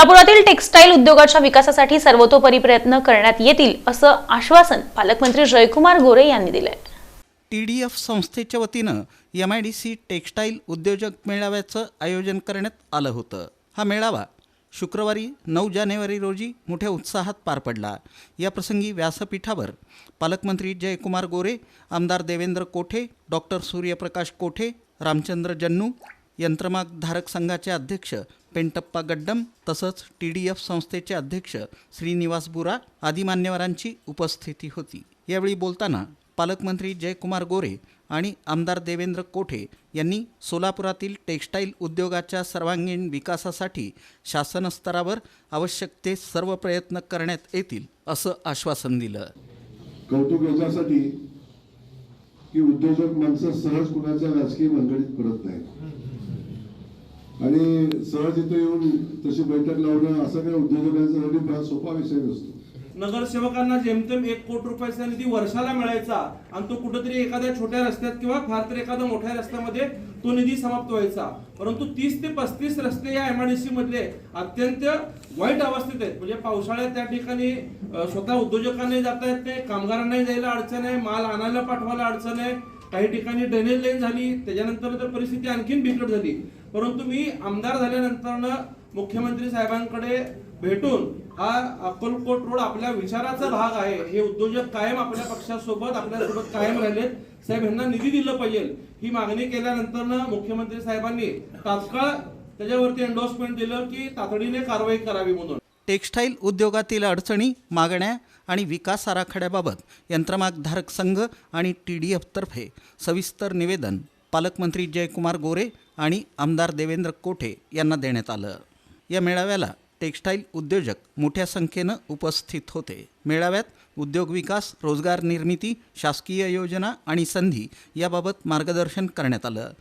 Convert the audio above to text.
सोलापुरातील textile उद्योगाच्या विकासासाठी सर्वतोपरी प्रयत्न करण्यात येतील असं आश्वासन पालकमंत्री जयकुमार गोरे यांनी दिले। TDF संस्थेच्या वतीनं MIDC टेक्सटाईल उद्योजक मेळाव्याचं आयोजन करण्यात आलं होतं। हा मेळावा शुक्रवारी 9 जानेवारी रोजी मोठ्या उत्साहात पार पडला। या प्रसंगी व्यासपीठावर पालकमंत्री जयकुमार गोरे, आमदार देवेंद्र कोठे, डॉक्टर सूर्यप्रकाश कोठे, रामचंद्र जन्नू, यंत्रमाग धारक संघाचे अध्यक्ष पेंटप्पा गड्डम तसंच TDF संस्थेचे अध्यक्ष श्रीनिवास बुरा आदी मान्यवरांची उपस्थिती होती। यावेळी बोलताना पालकमंत्री जयकुमार गोरे आणि आमदार देवेंद्र कोठे यांनी सोलापुरातील टेक्सटाईल उद्योगाच्या सर्वांगीण विकासासाठी शासन स्तरावर आवश्यक ते सर्व प्रयत्न करण्यात येतील असं आश्वासन दिलं। कौतुक याच्यासाठी की उद्योजक माणसं सहज कुणाच्या राजकीय भानगडीत पडत नाहीत आणि सहज इथे येऊन तशी बैठक लावणं असं काही उद्योजकांसाठी फार सोपा विषय नसतो। नगरसेवकांना जेमतेम 1 कोटी रुपयाचा निधी वर्षाला मिळायचा आणि तो कुठेतरी एखाद्या छोट्या रस्त्यात किंवा फार तर एखाद्या मोठ्या रस्त्यामध्ये तो निधी समाप्त व्हायचा। परंतु 30 ते 35 रस्ते या MIDC मधले अत्यंत वाईट अवस्थेत आहेत। म्हणजे पावसाळ्यात त्या ठिकाणी स्वतः उद्योजकांनाही जाता येत नाही, कामगारांनाही जायला अडचण आहे, माल आणायला पाठवायला अडचण आहे, काही ठिकाणी ड्रेनेज लाईन झाली, त्याच्यानंतर तर परिस्थिती आणखीन बिकट झाली। परंतु मी आमदार झाल्यानंतर मुख्यमंत्री साहेबांकडे भेटून हा अक्कलकोट रोड आपल्या विचाराचा भाग आहे, हे उद्योजक कायम आपल्या पक्षासोबत आपल्यासोबत कायम राहिलेत, साहेब यांना निधी दिलं पाहिजे ही मागणी केल्यानंतर मुख्यमंत्री साहेबांनी तात्काळ त्याच्यावरती एंडोर्समेंट दिलं की तातडीने कारवाई करावी म्हणून। टेक्सटाईल उद्योगातील अडचणी, मागण्या आणि विकास आराखड्याबाबत यंत्रमाग धारक संघ आणि TDF तर्फे सविस्तर निवेदन पालकमंत्री जयकुमार गोरे आणि आमदार देवेंद्र कोठे यांना देण्यात आलं। या मेळाव्याला टेक्सटाईल उद्योजक मोठ्या संख्येनं उपस्थित होते। मेळाव्यात उद्योग विकास, रोजगार निर्मिती, शासकीय योजना आणि संधी याबाबत मार्गदर्शन करण्यात आलं।